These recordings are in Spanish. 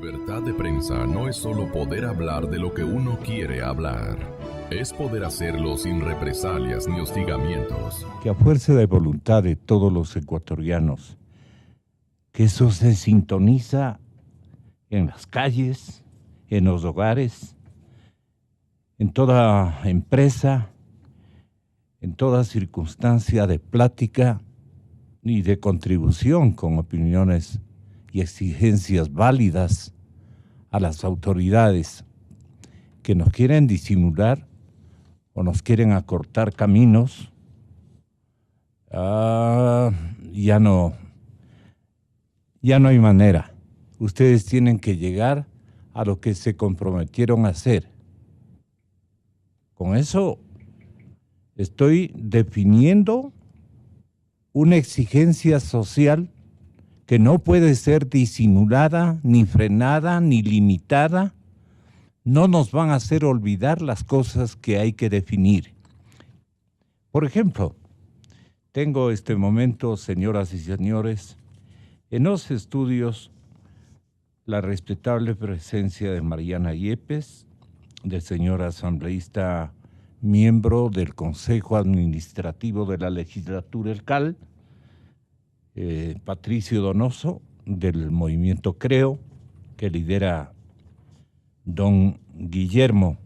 Libertad de prensa no es solo poder hablar de lo que uno quiere hablar. Es poder hacerlo sin represalias ni hostigamientos. Que a fuerza de voluntad de todos los ecuatorianos, que eso se sintoniza en las calles, en los hogares, en toda empresa, en toda circunstancia de plática y de contribución con opiniones y exigencias válidas a las autoridades que nos quieren disimular o nos quieren acortar caminos. Ya no hay manera. Ustedes tienen que llegar a lo que se comprometieron a hacer. Con eso estoy definiendo una exigencia social que no puede ser disimulada, ni frenada, ni limitada. No nos van a hacer olvidar las cosas que hay que definir. Por ejemplo, tengo este momento, señoras y señores, en los estudios la respetable presencia de Mariana Yepes, del señor asambleísta miembro del Consejo Administrativo de la Legislatura del CAL, Patricio Donoso, del movimiento Creo, que lidera don Guillermo.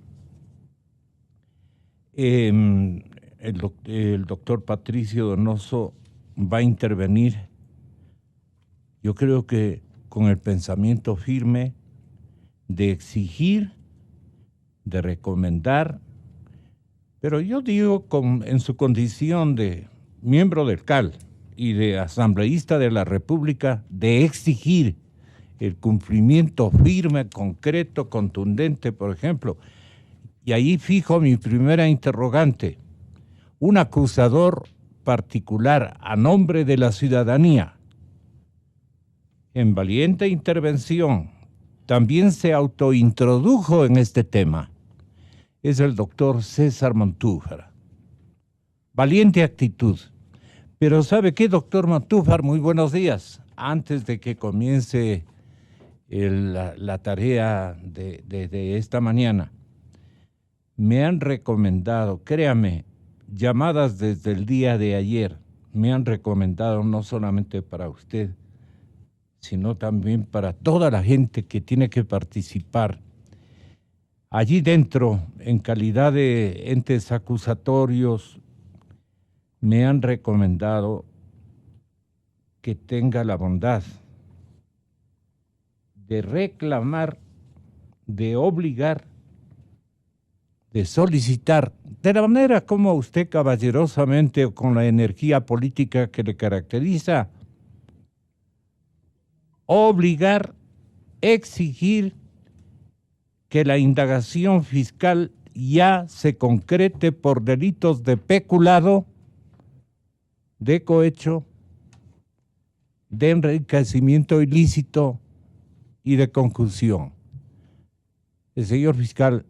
El doctor Patricio Donoso va a intervenir, yo creo que con el pensamiento firme de exigir, de recomendar, pero yo digo en su condición de miembro del CAL y de asambleísta de la República, de exigir el cumplimiento firme, concreto, contundente, por ejemplo. Y ahí fijo mi primera interrogante. Un acusador particular a nombre de la ciudadanía, en valiente intervención, también se autointrodujo en este tema. Es el doctor César Montúfar. Valiente actitud. Pero ¿sabe qué, doctor Montúfar? Muy buenos días. Antes de que comience la tarea de esta mañana, me han recomendado, créame, llamadas desde el día de ayer, me han recomendado no solamente para usted, sino también para toda la gente que tiene que participar. Allí dentro, en calidad de entes acusatorios, me han recomendado que tenga la bondad de reclamar, de obligar, de solicitar, de la manera como usted caballerosamente o con la energía política que le caracteriza, obligar, exigir que la indagación fiscal ya se concrete por delitos de peculado, de cohecho, de enriquecimiento ilícito y de concusión. El señor fiscal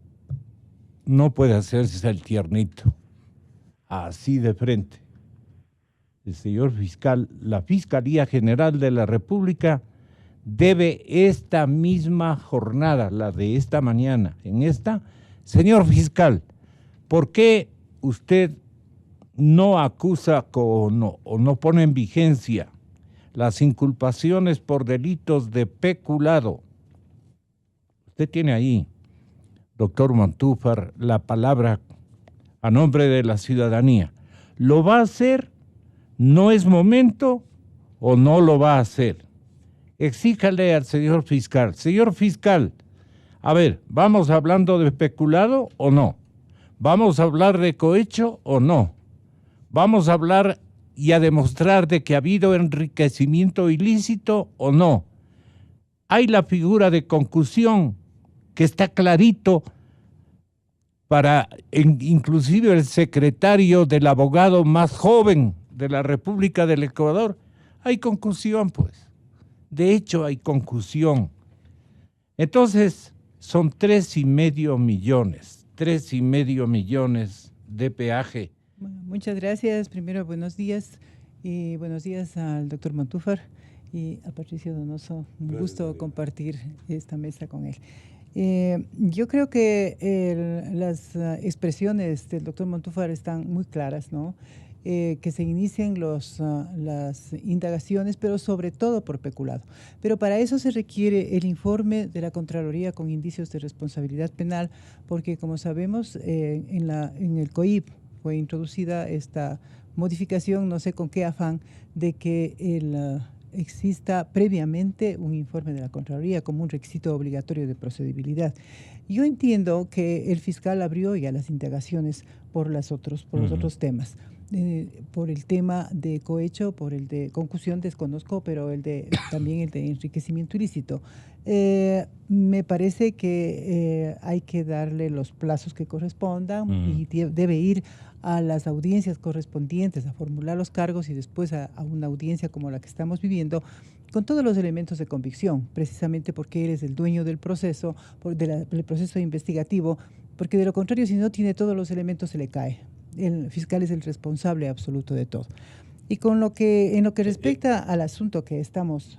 no puede hacerse el tiernito, así de frente. El señor fiscal, la Fiscalía General de la República, debe esta misma jornada, la de esta mañana, señor fiscal, ¿por qué usted no acusa o no pone en vigencia las inculpaciones por delitos de peculado? Usted tiene ahí, doctor Montúfar, la palabra a nombre de la ciudadanía. ¿Lo va a hacer? ¿No es momento o no lo va a hacer? Exíjale al señor fiscal. Señor fiscal, a ver, ¿vamos hablando de peculado o no? ¿Vamos a hablar de cohecho o no? ¿Vamos a hablar y a demostrar de que ha habido enriquecimiento ilícito o no? Hay la figura de concusión que está clarito para inclusive el secretario del abogado más joven de la República del Ecuador. Hay concusión, pues. De hecho, hay concusión. Entonces, son 3,5 millones de peaje. Bueno, muchas gracias. Primero, buenos días y buenos días al doctor Montúfar. y a Patricio Donoso, un gusto compartir esta mesa con él. Yo creo que las expresiones del doctor Montúfar están muy claras, ¿no? Que se inicien las indagaciones, pero sobre todo por peculado. Pero para eso se requiere el informe de la Contraloría con indicios de responsabilidad penal, porque como sabemos, en el COIP fue introducida esta modificación, no sé con qué afán, de que exista previamente un informe de la Contraloría como un requisito obligatorio de procedibilidad. Yo entiendo que el fiscal abrió ya las indagaciones por los otros temas. Por el tema de cohecho, por el de concusión desconozco, pero también el de enriquecimiento ilícito. Me parece que hay que darle los plazos que correspondan y debe ir a las audiencias correspondientes a formular los cargos y después a una audiencia como la que estamos viviendo con todos los elementos de convicción, precisamente porque él es el dueño del proceso, del proceso investigativo, porque de lo contrario, si no tiene todos los elementos, se le cae. El fiscal es el responsable absoluto de todo. Y en lo que respecta al asunto que estamos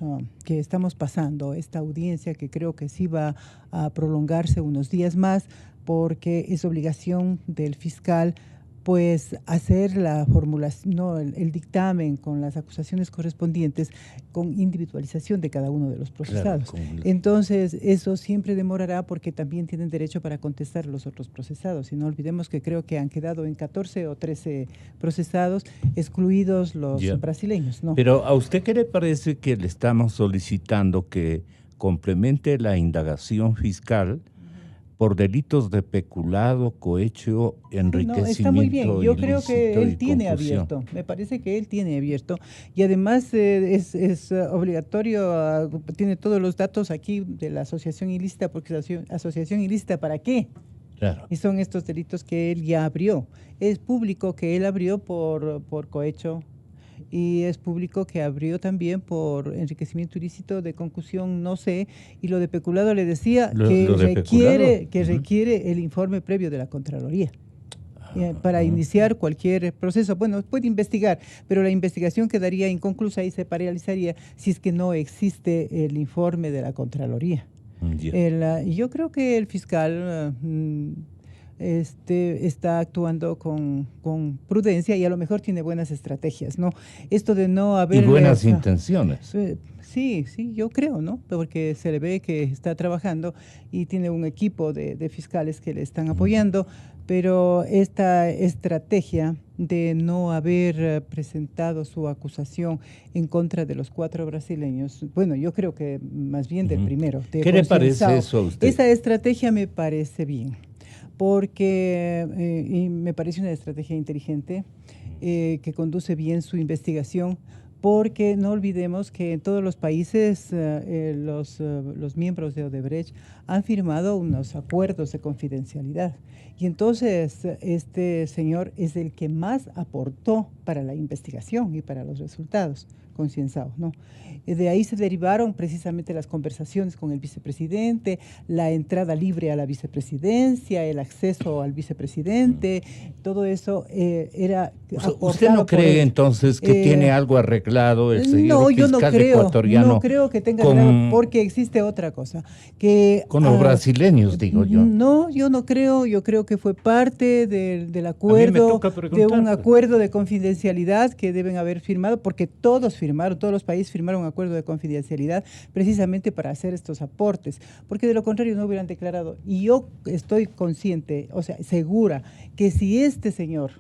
pasando, esta audiencia que creo que sí va a prolongarse unos días más, porque es obligación del fiscal pues hacer la formulación, no, el dictamen con las acusaciones correspondientes con individualización de cada uno de los procesados. Claro, entonces, eso siempre demorará porque también tienen derecho para contestar los otros procesados. Y no olvidemos que creo que han quedado en 14 o 13 procesados, excluidos los brasileños, ¿no? Pero ¿a usted qué le parece que le estamos solicitando que complemente la indagación fiscal por delitos de peculado, cohecho, enriquecimiento? No, está muy bien. Yo creo que él tiene abierto. Me parece que él tiene abierto. Y además es obligatorio, tiene todos los datos aquí de la asociación ilícita, porque asociación ilícita, ¿para qué? Claro. Y son estos delitos que él ya abrió. Es público que él abrió por cohecho, y es público que abrió también por enriquecimiento ilícito de concusión, no sé, y lo de peculado le decía que requiere el informe previo de la Contraloría para iniciar cualquier proceso. Bueno, puede investigar, pero la investigación quedaría inconclusa y se paralizaría si es que no existe el informe de la Contraloría. Yo creo que el fiscal está actuando con prudencia y a lo mejor tiene buenas estrategias, ¿no? Esto de no haber... Y buenas intenciones. Sí, yo creo, ¿no? Porque se le ve que está trabajando y tiene un equipo de fiscales que le están apoyando, pero esta estrategia de no haber presentado su acusación en contra de los 4 brasileños, bueno, yo creo que más bien del primero. ¿Qué le parece eso a usted? Esa estrategia me parece bien, porque y me parece una estrategia inteligente que conduce bien su investigación, porque no olvidemos que en todos los países los miembros de Odebrecht han firmado unos acuerdos de confidencialidad. Y entonces este señor es el que más aportó para la investigación y para los resultados, Concienzao, ¿no? De ahí se derivaron precisamente las conversaciones con el vicepresidente, la entrada libre a la vicepresidencia, el acceso al vicepresidente, todo eso era... ¿Usted no cree entonces que tiene algo arreglado el señor fiscal ecuatoriano? No creo que tenga arreglado, porque existe otra cosa. Con los brasileños, digo yo. No, yo no creo, yo creo que fue parte del acuerdo, de un acuerdo de confidencialidad que deben haber firmado, porque todos los países firmaron un acuerdo de confidencialidad precisamente para hacer estos aportes, porque de lo contrario no hubieran declarado. Y yo estoy consciente, o sea, segura, que si este señor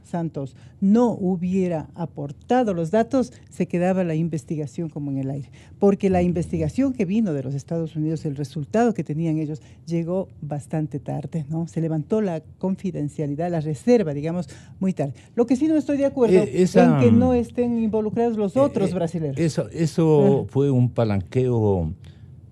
Santos no hubiera aportado los datos, se quedaba la investigación como en el aire. Porque la investigación que vino de los Estados Unidos, el resultado que tenían ellos, llegó bastante tarde, ¿no? Se levantó la confidencialidad, la reserva, digamos, muy tarde. Lo que sí no estoy de acuerdo en que no estén involucrados los otros brasileños. Eso fue un palanqueo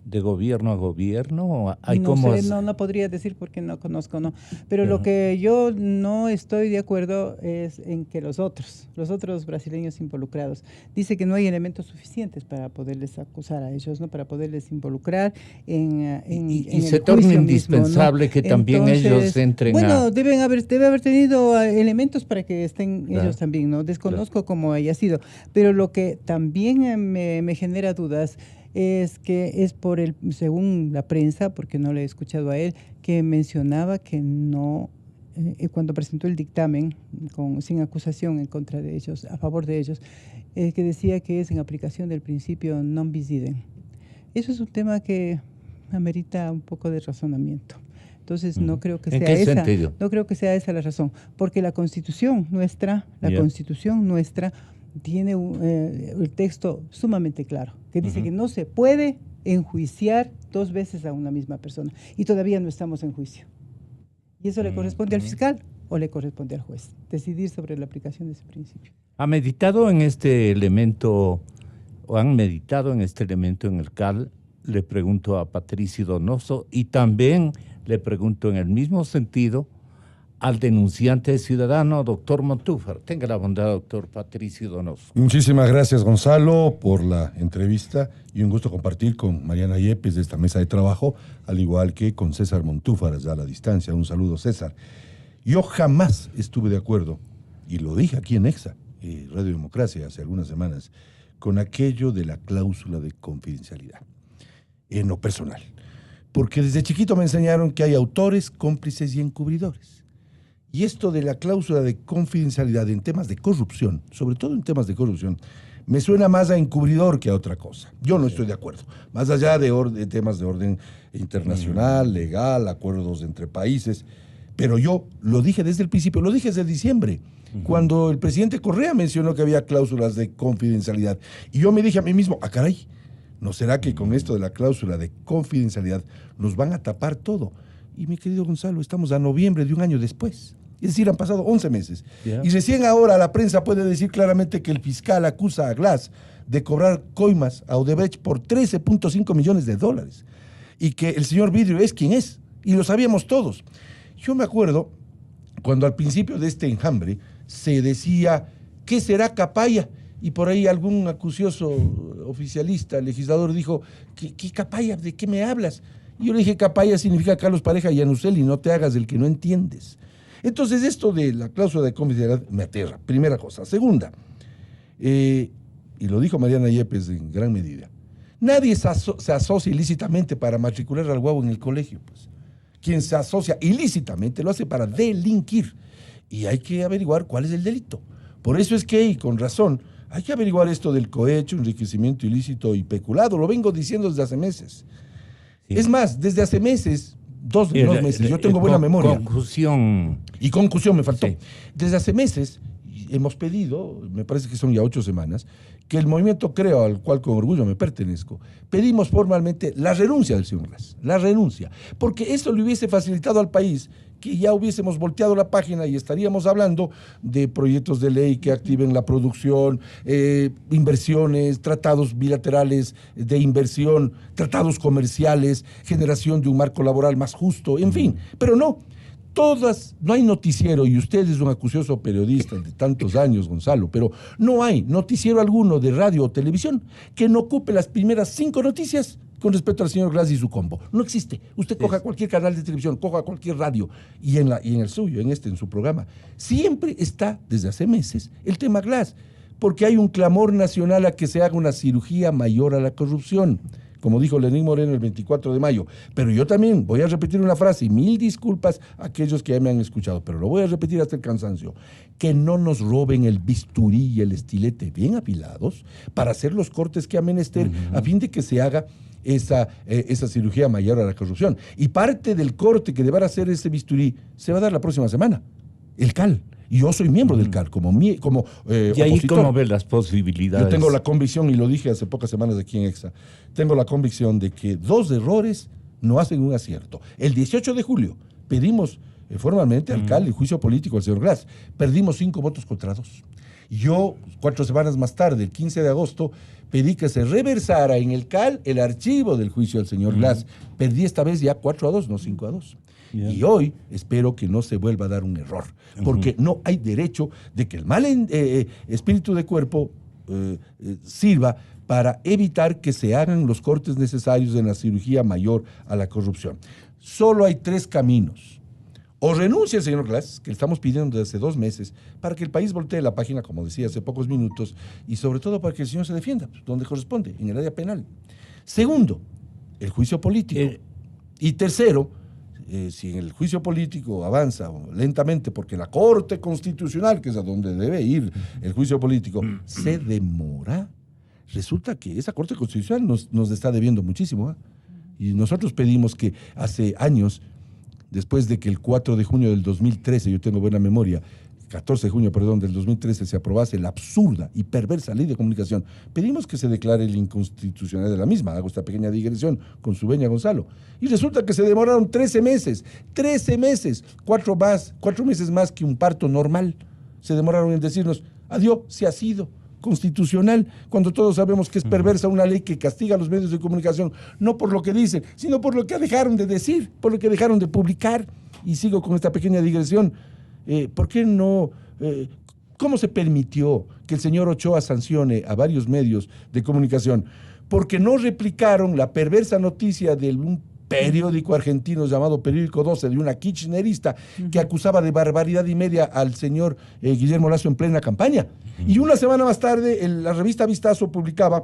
de gobierno a gobierno? ¿Hay No como sé, no podría decir porque no conozco, no. Pero lo que yo no estoy de acuerdo es en que los otros brasileños involucrados, dice que no hay elementos suficientes para poderles acusar a ellos, ¿no? Para poderles involucrar en y el se torna juicio indispensable mismo, ¿no? que también ellos entren bueno, debe haber tenido elementos para que estén Claro. ellos también, ¿no? Desconozco cómo haya sido, pero lo que también me genera dudas es que es según la prensa, porque no le he escuchado a él, que mencionaba que no, cuando presentó el dictamen sin acusación en contra de ellos, a favor de ellos, que decía que es en aplicación del principio non bis idem. Eso es un tema que amerita un poco de razonamiento. Entonces no creo que sea esa. Sentido? No creo que sea esa la razón, porque la Constitución nuestra, tiene el texto sumamente claro, que dice que no se puede enjuiciar 2 veces a una misma persona, y todavía no estamos en juicio. Y eso le corresponde al fiscal o le corresponde al juez, decidir sobre la aplicación de ese principio. ¿Ha meditado en este elemento, o han meditado en este elemento en el CAL? Le pregunto a Patricio Donoso, y también le pregunto en el mismo sentido al denunciante ciudadano, doctor Montúfar. Tenga la bondad, doctor Patricio Donoso. Muchísimas gracias, Gonzalo, por la entrevista, y un gusto compartir con Mariana Yepes de esta mesa de trabajo, al igual que con César Montúfar, allá a la distancia. Un saludo, César. Yo jamás estuve de acuerdo, y lo dije aquí en EXA, Radio Democracia, hace algunas semanas, con aquello de la cláusula de confidencialidad, en lo personal. Porque desde chiquito me enseñaron que hay autores, cómplices y encubridores. Y esto de la cláusula de confidencialidad en temas de corrupción, sobre todo en temas de corrupción, me suena más a encubridor que a otra cosa. Yo no estoy de acuerdo. Más allá de temas de orden internacional, legal, acuerdos entre países. Pero yo lo dije desde el principio, lo dije desde diciembre, cuando el presidente Correa mencionó que había cláusulas de confidencialidad. Y yo me dije a mí mismo, caray, ¿no será que con esto de la cláusula de confidencialidad nos van a tapar todo? Y mi querido Gonzalo, estamos a noviembre de un año después. Es decir, han pasado 11 meses. Yeah. Y recién ahora la prensa puede decir claramente que el fiscal acusa a Glass de cobrar coimas a Odebrecht por $13.5 millones. Y que el señor Vidrio es quien es. Y lo sabíamos todos. Yo me acuerdo cuando al principio de este enjambre se decía, ¿qué será Capaya? Y por ahí algún acucioso oficialista, legislador, dijo, ¿qué Capaya? ¿De qué me hablas? Y yo le dije, Capaya significa Carlos Pareja Yanuseli, no te hagas del que no entiendes. Entonces, esto de la cláusula de confidencialidad me aterra, primera cosa. Segunda, y lo dijo Mariana Yepes en gran medida, nadie se asocia ilícitamente para matricular al guau en el colegio. Pues. Quien se asocia ilícitamente lo hace para delinquir. Y hay que averiguar cuál es el delito. Por eso es que, y con razón, hay que averiguar esto del cohecho, enriquecimiento ilícito y peculado. Lo vengo diciendo desde hace meses. Sí. Es más, desde hace meses, dos meses, yo tengo buena memoria. Concusión. Y concusión me faltó. Sí. Desde hace meses hemos pedido, me parece que son ya 8 semanas, que el movimiento Creo, al cual con orgullo me pertenezco, pedimos formalmente la renuncia del señor Glass, la renuncia, porque eso le hubiese facilitado al país que ya hubiésemos volteado la página y estaríamos hablando de proyectos de ley que activen la producción, inversiones, tratados bilaterales de inversión, tratados comerciales, generación de un marco laboral más justo, en fin, pero no. No hay noticiero, y usted es un acucioso periodista de tantos años, Gonzalo, pero no hay noticiero alguno de radio o televisión que no ocupe las primeras 5 noticias con respecto al señor Glass y su combo. No existe. Usted coja cualquier canal de televisión, coja cualquier radio, y en el suyo, en su programa, siempre está, desde hace meses, el tema Glass, porque hay un clamor nacional a que se haga una cirugía mayor a la corrupción, como dijo Lenín Moreno el 24 de mayo. Pero yo también voy a repetir una frase, y 1000 disculpas a aquellos que ya me han escuchado, pero lo voy a repetir hasta el cansancio, que no nos roben el bisturí y el estilete bien afilados para hacer los cortes que ha menester, a fin de que se haga esa cirugía mayor a la corrupción. Y parte del corte que deberá hacer ese bisturí se va a dar la próxima semana, el CAL. Y yo soy miembro del CAL, como ¿Y ahí opositor. cómo ves las posibilidades? Yo tengo la convicción, y lo dije hace pocas semanas aquí en EXA, tengo la convicción de que 2 errores no hacen un acierto. El 18 de julio pedimos formalmente al CAL el juicio político al señor Glass. Perdimos 5 votos contra 2. Yo, 4 semanas más tarde, el 15 de agosto, pedí que se reversara en el CAL el archivo del juicio del señor Glass. Perdí esta vez ya 4-2, no 5-2. Y hoy espero que no se vuelva a dar un error, porque no hay derecho de que el mal espíritu de cuerpo sirva para evitar que se hagan los cortes necesarios en la cirugía mayor a la corrupción. Solo hay 3 caminos. O renuncia el señor Glass, que le estamos pidiendo desde hace 2 meses, para que el país voltee la página, como decía hace pocos minutos, y sobre todo para que el señor se defienda, donde corresponde, en el área penal. Segundo, el juicio político. Y tercero, si en el juicio político avanza lentamente, porque la Corte Constitucional, que es a donde debe ir el juicio político, se demora, resulta que esa Corte Constitucional nos está debiendo muchísimo. Y nosotros pedimos que hace años, después de que el 4 de junio del 2013, yo tengo buena memoria, 14 de junio, perdón, del 2013 se aprobase la absurda y perversa ley de comunicación, pedimos que se declare la inconstitucionalidad de la misma. Hago esta pequeña digresión con su veña Gonzalo. Y resulta que se demoraron 13 meses, 4 meses más que un parto normal. Se demoraron en decirnos, adiós, se ha sido constitucional, cuando todos sabemos que es perversa una ley que castiga a los medios de comunicación, no por lo que dicen, sino por lo que dejaron de decir, por lo que dejaron de publicar. Y sigo con esta pequeña digresión. ¿Por qué no? ¿Cómo se permitió que el señor Ochoa sancione a varios medios de comunicación? Porque no replicaron la perversa noticia de un periódico argentino llamado Periódico 12, de una kirchnerista que acusaba de barbaridad y media al señor Guillermo Lasso en plena campaña. Y una semana más tarde, la revista Vistazo publicaba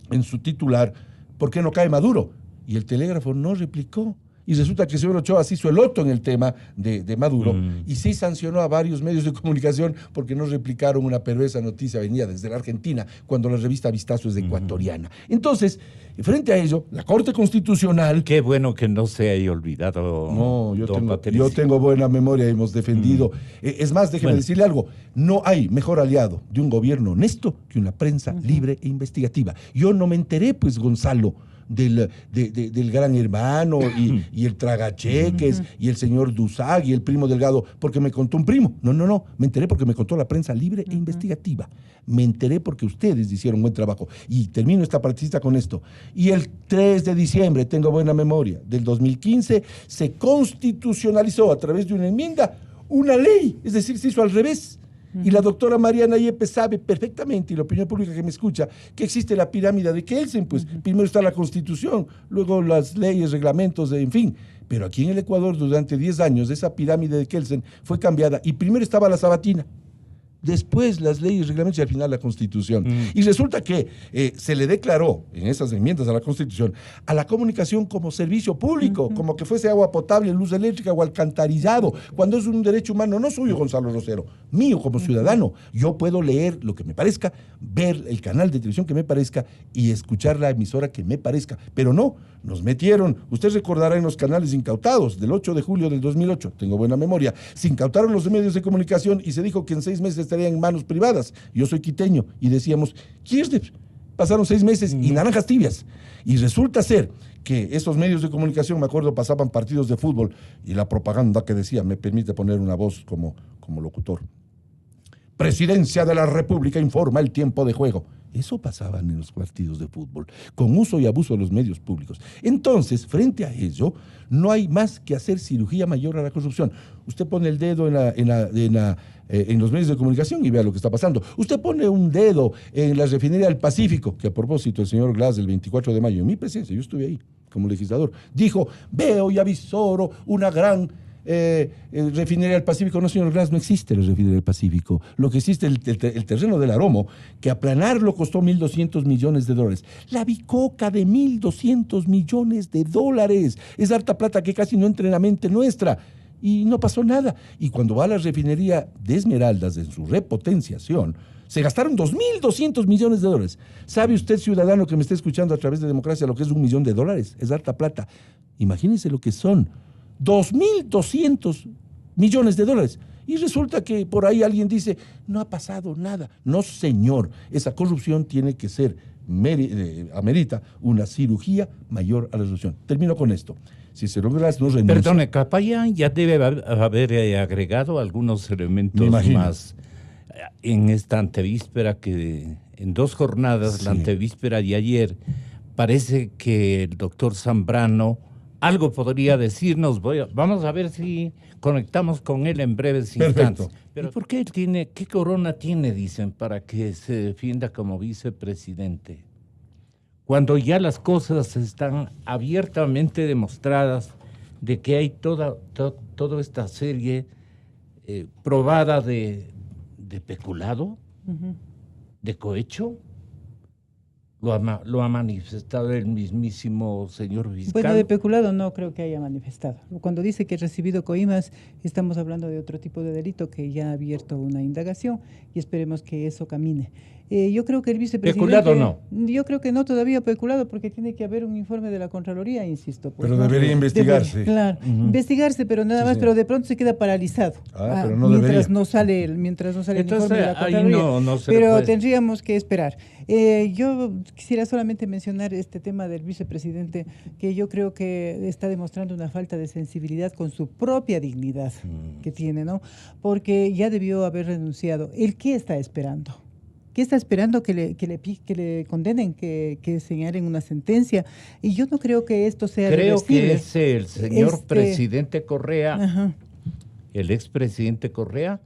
en su titular, ¿por qué no cae Maduro? Y el Telégrafo no replicó. Y resulta que el señor Ochoa se hizo el loto en el tema de Maduro y sí sancionó a varios medios de comunicación porque no replicaron una perversa noticia venida desde la Argentina cuando la revista Vistazo es ecuatoriana. Entonces, frente a ello, la Corte Constitucional... Qué bueno que no se haya olvidado. No, yo tengo buena memoria, hemos defendido. Es más, déjeme decirle algo, no hay mejor aliado de un gobierno honesto que una prensa libre e investigativa. Yo no me enteré, pues, Gonzalo, del Gran Hermano y el Tragacheques y el señor Dusag y el primo Delgado, porque me contó un primo. No, me enteré porque me contó la prensa libre e investigativa. Me enteré porque ustedes hicieron buen trabajo. Y termino esta partida con esto. Y el 3 de diciembre, tengo buena memoria, del 2015, se constitucionalizó a través de una enmienda una ley, es decir, se hizo al revés. Y la doctora Mariana Yepes sabe perfectamente, y la opinión pública que me escucha, que existe la pirámide de Kelsen, pues primero está la Constitución, luego las leyes, reglamentos, en fin. Pero aquí en el Ecuador, durante 10 años, esa pirámide de Kelsen fue cambiada y primero estaba la sabatina, después las leyes, reglamentos y al final la Constitución. Y resulta que se le declaró en esas enmiendas a la Constitución a la comunicación como servicio público, como que fuese agua potable, luz eléctrica o alcantarillado, cuando es un derecho humano, no suyo, Gonzalo Rosero, mío como ciudadano. Yo puedo leer lo que me parezca, ver el canal de televisión que me parezca y escuchar la emisora que me parezca, pero no, nos metieron, usted recordará en los canales incautados del 8 de julio del 2008, tengo buena memoria, se incautaron los medios de comunicación y se dijo que en 6 meses estarían en manos privadas. Yo soy quiteño y decíamos, Kirchner, pasaron 6 meses y naranjas tibias. Y resulta ser que esos medios de comunicación, me acuerdo, pasaban partidos de fútbol y la propaganda que decía, me permite poner una voz como locutor. Presidencia de la República informa el tiempo de juego. Eso pasaba en los partidos de fútbol, con uso y abuso de los medios públicos. Entonces, frente a ello, no hay más que hacer cirugía mayor a la corrupción. Usted pone el dedo en los medios de comunicación y vea lo que está pasando. Usted pone un dedo en la refinería del Pacífico, que a propósito el señor Glass el 24 de mayo, en mi presencia, yo estuve ahí como legislador, dijo, veo y avisoro una gran refinería del Pacífico. No, señor Glass, no existe la refinería del Pacífico. Lo que existe es el terreno del Aromo, que aplanarlo costó $1.200 millones. La bicoca de $1.200 millones. Es harta plata que casi no entra en la mente nuestra. Y no pasó nada. Y cuando va a la refinería de Esmeraldas en su repotenciación, se gastaron $2.200 millones. ¿Sabe usted, ciudadano que me está escuchando a través de Democracia, lo que es $1 millón? Es harta plata. Imagínense lo que son. $2.200 millones. Y resulta que por ahí alguien dice, no ha pasado nada. No, señor, esa corrupción tiene que ser, amerita una cirugía mayor a la resolución. Termino con esto. Si se logra no renuncia. Perdone, Capaya ya debe haber agregado algunos elementos más en esta antevíspera, que en 2 jornadas, Sí. la antevíspera y ayer, parece que el doctor Zambrano algo podría decirnos. Vamos a ver si conectamos con él en breves instantes. Perfecto. Pero ¿por qué él tiene, qué corona tiene, dicen, para que se defienda como vicepresidente? Cuando ya las cosas están abiertamente demostradas de que hay toda esta serie probada de peculado, Ujú. de cohecho. Lo ha manifestado el mismísimo señor fiscal. Bueno, de peculado no creo que haya manifestado. Cuando dice que ha recibido coimas, estamos hablando de otro tipo de delito que ya ha abierto una indagación y esperemos que eso camine. Yo creo que el vicepresidente... ¿Peculado no? Yo creo que no todavía peculado, porque tiene que haber un informe de la Contraloría, insisto. Pues, Pero ¿no? debería investigarse. Claro, investigarse, pero nada Sí, más, sí. pero de pronto se queda paralizado. Pero no mientras debería. no sale el informe de Entonces, la ahí Contraloría. no se le pero puede. tendríamos que esperar. Yo quisiera solamente mencionar este tema del vicepresidente, que yo creo que está demostrando una falta de sensibilidad con su propia dignidad que tiene, ¿no? Porque ya debió haber renunciado. ¿El qué está esperando? ¿Qué está esperando? Que le condenen, que señalen una sentencia. Y yo no creo que esto sea Creo reversible. que es el señor Este- presidente Correa, Ajá. el expresidente Correa,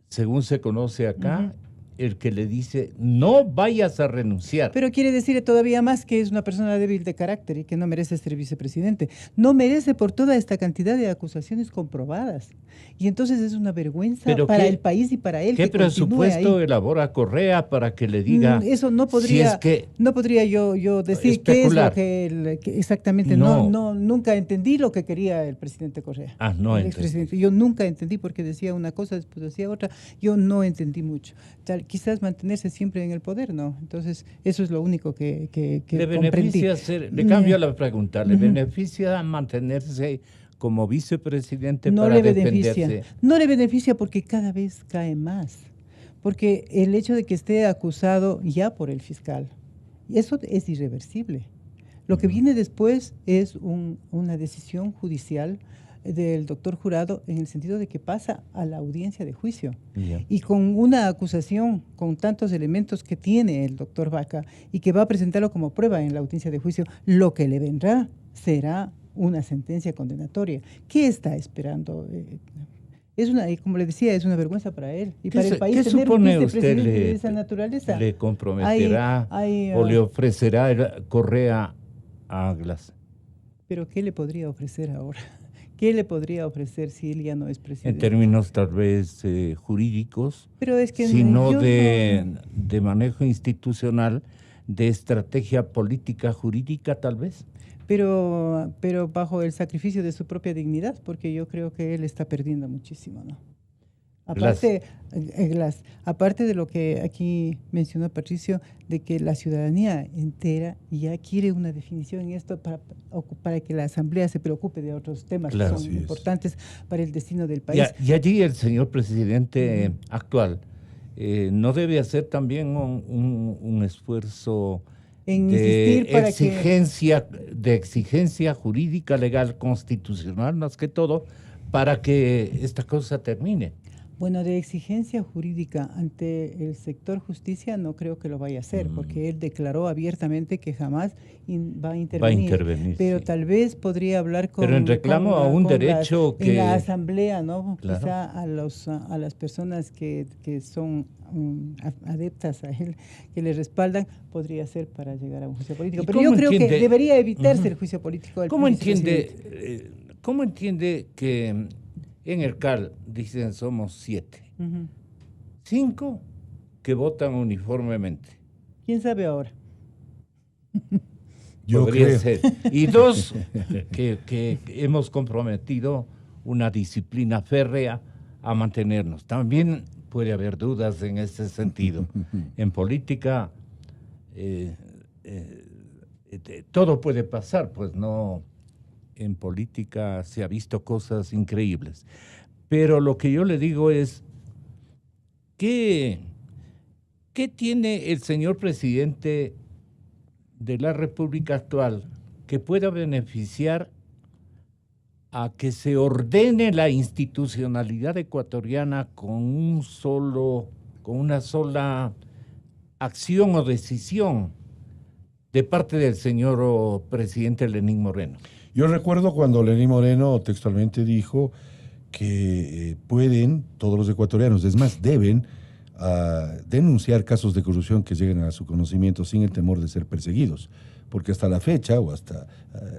según se conoce acá, el que le dice, no vayas a renunciar. Pero quiere decir todavía más que es una persona débil de carácter y que no merece ser vicepresidente. No merece por toda esta cantidad de acusaciones comprobadas. Y entonces es una vergüenza Pero para ¿qué- el país y para él ¿Qué que continúe presupuesto ahí. elabora Correa para que le diga Eso no si podría, es que no podría yo decir qué es especular? lo que exactamente. No. Nunca entendí lo que quería el presidente Correa. No El entendí. expresidente. Yo nunca entendí porque decía una cosa, después decía otra. Yo no entendí mucho. Quizás mantenerse siempre en el poder, ¿no? Entonces, eso es lo único que le comprendí. beneficia le cambio la pregunta, ¿le beneficia mantenerse como vicepresidente No para le defenderse? beneficia. No le beneficia porque cada vez cae más. Porque el hecho de que esté acusado ya por el fiscal, eso es irreversible. Lo que viene después es una decisión judicial del doctor Jurado en el sentido de que pasa a la audiencia de juicio. Ya. Y con una acusación con tantos elementos que tiene el doctor Vaca y que va a presentarlo como prueba en la audiencia de juicio, lo que le vendrá será una sentencia condenatoria. ¿Qué está esperando? Como le decía, es una vergüenza para él y para el país ¿Qué tener un supone usted vicepresidente de esa naturaleza. le comprometerá o le ofrecerá Correa a Glass? Pero ¿qué le podría ofrecer ahora? ¿Qué le podría ofrecer si él ya no es En presidente? términos tal vez jurídicos, Pero es que sino yo de manejo institucional, de estrategia política jurídica tal vez. pero bajo el sacrificio de su propia dignidad, porque yo creo que él está perdiendo muchísimo, ¿no? Aparte de lo que aquí mencionó Patricio, de que la ciudadanía entera ya quiere una definición en esto para que la Asamblea se preocupe de otros temas Claro. que son Así es. importantes para el destino del país. Y allí el señor presidente actual no debe hacer también un esfuerzo En de insistir para que... exigencia jurídica, legal, constitucional, más que todo, para que esta cosa termine. Bueno, de exigencia jurídica ante el sector justicia no creo que lo vaya a hacer, porque él declaró abiertamente que jamás va a intervenir. Pero sí. tal vez podría hablar con... Pero en reclamo a un derecho en que... la asamblea, ¿no? Claro. Quizá a las personas que son adeptas a él, que le respaldan, podría ser para llegar a un juicio político. ¿Y Pero yo cómo creo que entiende? debería evitarse el juicio político del ¿Cómo vicepresidente. entiende que en el CAL dicen somos 7? Ujú. 5 que votan uniformemente. ¿Quién sabe ahora? Yo Podría creo. ser. Y 2 que hemos comprometido una disciplina férrea a mantenernos. También puede haber dudas en ese sentido. En política todo puede pasar, pues no. En política se ha visto cosas increíbles. Pero lo que yo le digo es, ¿qué tiene el señor presidente de la República actual que pueda beneficiar a que se ordene la institucionalidad ecuatoriana con una sola acción o decisión de parte del señor presidente Lenín Moreno. Yo recuerdo cuando Lenín Moreno textualmente dijo que pueden, todos los ecuatorianos, es más, deben denunciar casos de corrupción que lleguen a su conocimiento sin el temor de ser perseguidos, porque hasta la fecha o hasta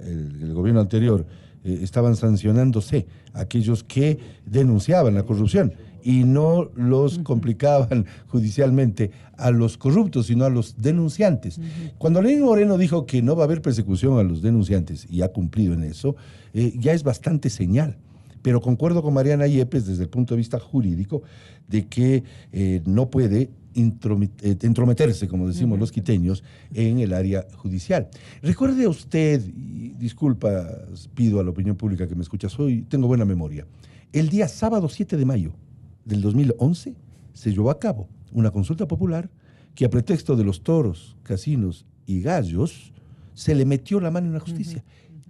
el gobierno anterior estaban sancionándose aquellos que denunciaban la corrupción y no los complicaban judicialmente a los corruptos, sino a los denunciantes. Cuando Lenín Moreno dijo que no va a haber persecución a los denunciantes y ha cumplido en eso, ya es bastante señal. Pero concuerdo con Mariana Yepes desde el punto de vista jurídico de que no puede entrometerse, como decimos los quiteños, en el área judicial. Recuerde usted, y disculpa, pido a la opinión pública que me escucha, tengo buena memoria, el día sábado 7 de mayo del 2011 se llevó a cabo una consulta popular que a pretexto de los toros, casinos y gallos se le metió la mano en la justicia.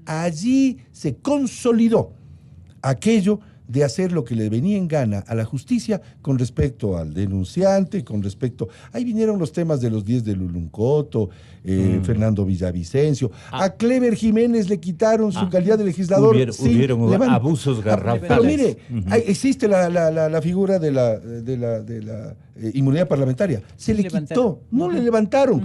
Allí se consolidó aquello de hacer lo que le venía en gana a la justicia con respecto al denunciante, con respecto... Ahí vinieron los temas de los 10 de Luluncoto, Fernando Villavicencio. A Clever Jiménez le quitaron su calidad de legislador. Hubieron abusos garrafales. Pero mire, existe la figura de la inmunidad parlamentaria. Se le quitó, no le levantaron.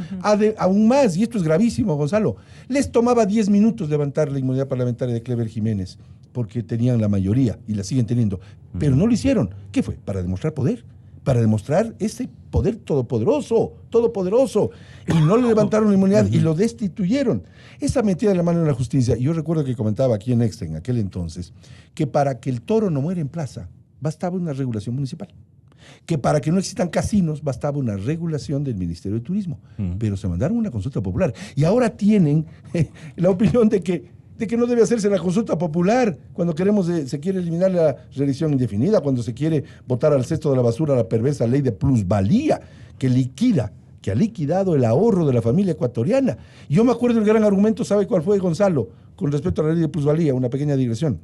Aún más, y esto es gravísimo, Gonzalo, les tomaba 10 minutos levantar la inmunidad parlamentaria de Clever Jiménez, porque tenían la mayoría y la siguen teniendo, pero no lo hicieron. ¿Qué fue? Para demostrar poder, para demostrar ese poder todopoderoso, y no le levantaron la inmunidad y lo destituyeron. Esa metida de la mano en la justicia, yo recuerdo que comentaba aquí en Extra en aquel entonces, que para que el toro no muera en plaza, bastaba una regulación municipal. Que para que no existan casinos, bastaba una regulación del Ministerio de Turismo. Pero se mandaron una consulta popular. Y ahora tienen la opinión de que no debe hacerse la consulta popular cuando se quiere eliminar la reelección indefinida, cuando se quiere botar al cesto de la basura la perversa ley de plusvalía que ha liquidado el ahorro de la familia ecuatoriana. Yo me acuerdo del gran argumento, ¿sabe cuál fue, Gonzalo? Con respecto a la ley de plusvalía, una pequeña digresión,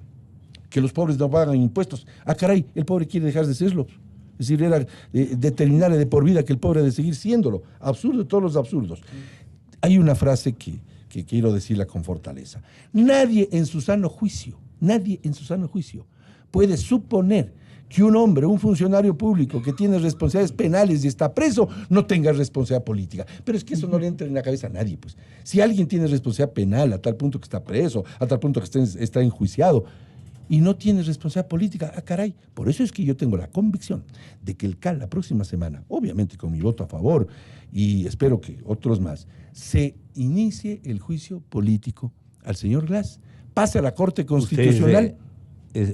que los pobres no pagan impuestos. Ah, caray, el pobre quiere dejar de serlo. Es decir, era determinar de por vida que el pobre ha de seguir siéndolo. Absurdo, todos los absurdos. Hay una frase que quiero decirla con fortaleza. Nadie en su sano juicio puede suponer que un hombre, un funcionario público que tiene responsabilidades penales y está preso, no tenga responsabilidad política. Pero es que eso no le entra en la cabeza a nadie, pues. Si alguien tiene responsabilidad penal a tal punto que está preso, a tal punto que está enjuiciado, y no tiene responsabilidad política, ah, caray. Por eso es que yo tengo la convicción de que el CAL la próxima semana, obviamente con mi voto a favor, y espero que otros más, se inicie el juicio político al señor Glass, pase a la Corte Constitucional.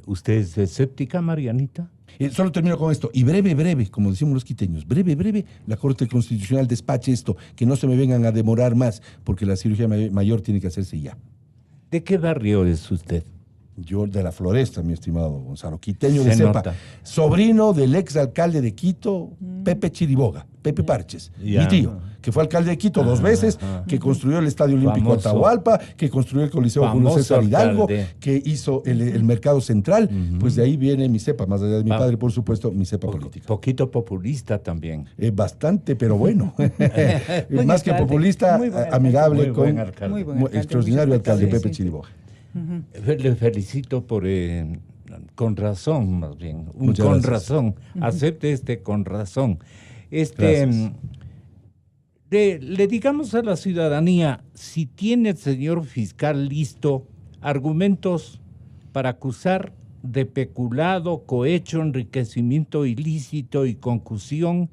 ¿Usted es escéptica, Marianita? Solo termino con esto. Y breve, como decimos los quiteños, breve, la Corte Constitucional despache esto, que no se me vengan a demorar más, porque la cirugía mayor tiene que hacerse ya. ¿De qué barrio es usted? Yo de la Floresta, mi estimado Gonzalo, quiteño de cepa, sobrino del ex alcalde de Quito, Pepe Chiriboga, Pepe Parches, mi tío, que fue alcalde de Quito 2 veces, que construyó el Estadio Olímpico Atahualpa, que construyó el Coliseo Julio César Hidalgo, que hizo el Mercado Central. Pues de ahí viene mi cepa, más allá de mi padre, por supuesto, mi cepa política. Poquito populista también. Bastante, pero bueno. Más que populista, amigable, con extraordinario alcalde Pepe Chiriboga. Le felicito por, con razón más bien, razón, acepte con razón. Le digamos a la ciudadanía, si tiene el señor fiscal listo argumentos para acusar de peculado, cohecho, enriquecimiento ilícito y concusión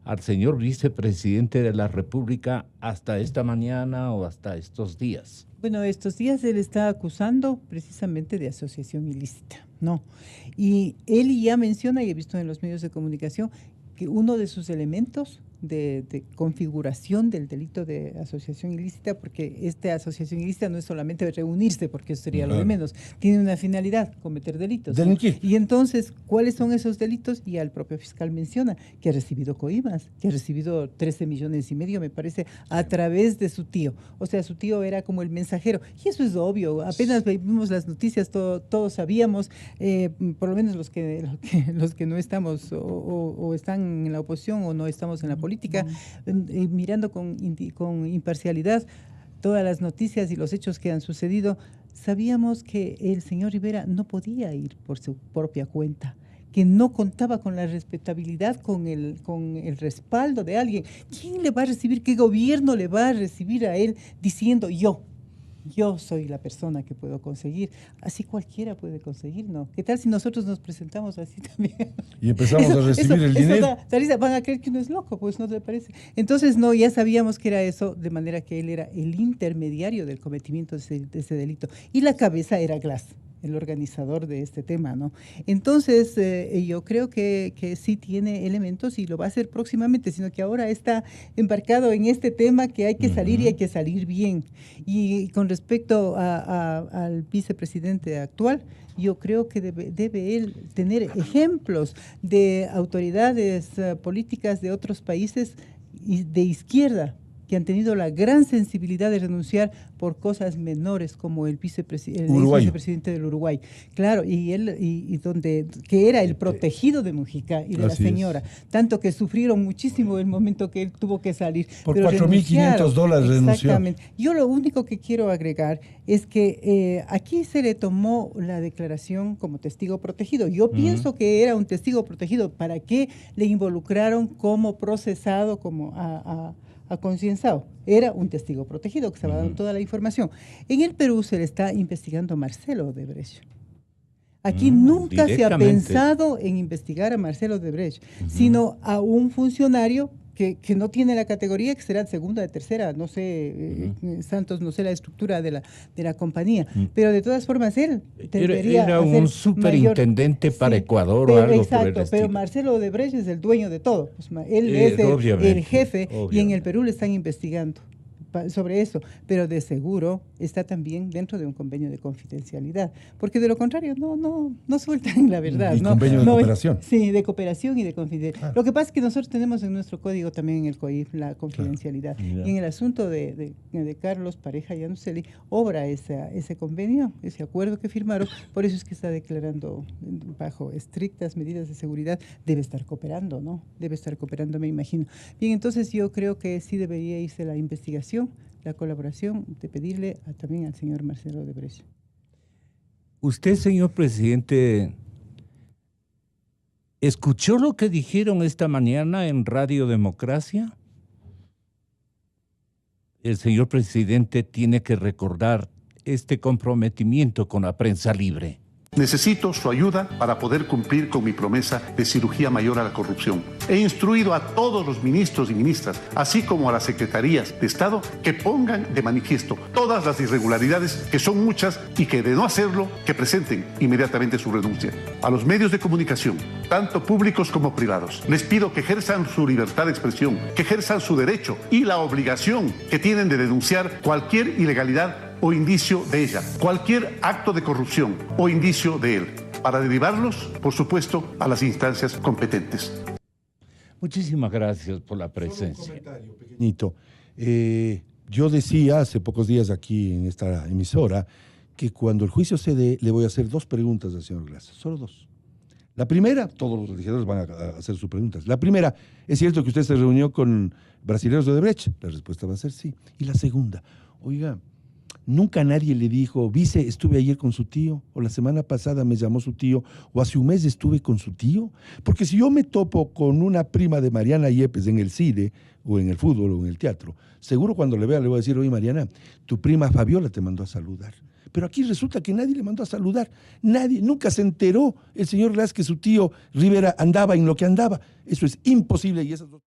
al señor vicepresidente de la República hasta esta mañana o hasta estos días. Bueno, estos días él está acusando precisamente de asociación ilícita, ¿no? Y él ya menciona, y he visto en los medios de comunicación, que uno de sus elementos de configuración del delito de asociación ilícita, porque esta asociación ilícita no es solamente reunirse, porque eso sería lo de menos, tiene una finalidad, cometer delitos, ¿no? Y entonces, ¿cuáles son esos delitos? Y el propio fiscal menciona que ha recibido coimas, que ha recibido 13,5 millones, me parece, a través de su tío. O sea, su tío era como el mensajero, y eso es obvio, apenas vimos las noticias, todos sabíamos, por lo menos los que no estamos o están en la oposición o no estamos en la política, mirando con imparcialidad todas las noticias y los hechos que han sucedido, sabíamos que el señor Rivera no podía ir por su propia cuenta, que no contaba con la respetabilidad, con el respaldo de alguien. ¿Quién le va a recibir? ¿Qué gobierno le va a recibir a él diciendo yo soy la persona que puedo conseguir? Así cualquiera puede conseguir, ¿no? ¿Qué tal si nosotros nos presentamos así también? Y empezamos a recibir el dinero. Van a creer que uno es loco, pues, ¿no te parece? Entonces, no, ya sabíamos que era eso, de manera que él era el intermediario del cometimiento de ese delito. Y la cabeza era Glass, el organizador de este tema, ¿no? Entonces, yo creo que sí tiene elementos y lo va a hacer próximamente, sino que ahora está embarcado en este tema que hay que salir y hay que salir bien. Y con respecto al vicepresidente actual, yo creo que debe él tener ejemplos de autoridades políticas de otros países de izquierda, que han tenido la gran sensibilidad de renunciar por cosas menores, como el vicepresidente del Uruguay. Claro, que era el protegido de Mujica y de la señora. Tanto que sufrieron muchísimo el momento que él tuvo que salir. Por $4,500 renunció. Exactamente. Yo lo único que quiero agregar es que aquí se le tomó la declaración como testigo protegido. Yo pienso que era un testigo protegido. ¿Para qué le involucraron como procesado, como a concienciado? Era un testigo protegido que estaba dando toda la información. En el Perú se le está investigando a Marcelo Odebrecht. Aquí nunca se ha pensado en investigar a Marcelo Odebrecht, sino a un funcionario que no tiene la categoría, que será segunda, de tercera, no sé, Santos, no sé la estructura de la compañía, pero de todas formas él era un superintendente para Ecuador o algo por el estilo. Pero Marcelo Odebrecht es el dueño de todo, pues, él es el jefe, y en el Perú le están investigando sobre eso, pero de seguro está también dentro de un convenio de confidencialidad, porque de lo contrario no sueltan la verdad. Y convenio de cooperación. Sí, de cooperación y de confidencialidad. Claro. Lo que pasa es que nosotros tenemos en nuestro código también, en el COIF, la confidencialidad. Claro. Y en el asunto de Carlos Pareja Yanuseli, obra ese convenio, ese acuerdo que firmaron, por eso es que está declarando bajo estrictas medidas de seguridad, debe estar cooperando, ¿no? Debe estar cooperando, me imagino. Bien, entonces yo creo que sí debería irse la investigación, la colaboración, de pedirle también al señor Marcelo Odebrecht. Usted, señor presidente, ¿escuchó lo que dijeron esta mañana en Radio Democracia? El señor presidente tiene que recordar este comprometimiento con la prensa libre. Necesito su ayuda para poder cumplir con mi promesa de cirugía mayor a la corrupción. He instruido a todos los ministros y ministras, así como a las secretarías de Estado, que pongan de manifiesto todas las irregularidades, que son muchas, y que de no hacerlo, que presenten inmediatamente su renuncia. A los medios de comunicación, tanto públicos como privados, les pido que ejerzan su libertad de expresión, que ejerzan su derecho y la obligación que tienen de denunciar cualquier ilegalidad o indicio de ella, cualquier acto de corrupción o indicio de él, para derivarlos, por supuesto, a las instancias competentes. Muchísimas gracias por la presencia. Solo un comentario pequeñito. Yo decía hace pocos días aquí en esta emisora que cuando el juicio se dé, le voy a hacer 2 preguntas al señor Glass, solo 2. La primera, todos los legisladores van a hacer sus preguntas. La primera, ¿es cierto que usted se reunió con brasileños de Odebrecht? La respuesta va a ser sí. Y la segunda, oiga, nunca nadie le dijo, vice, estuve ayer con su tío, o la semana pasada me llamó su tío, o hace un mes estuve con su tío. Porque si yo me topo con una prima de Mariana Yepes en el cine, o en el fútbol, o en el teatro, seguro cuando le vea le voy a decir, oye Mariana, tu prima Fabiola te mandó a saludar. Pero aquí resulta que nadie le mandó a saludar. Nadie, nunca se enteró el señor Glass que su tío Rivera andaba en lo que andaba. Eso es imposible y esas 2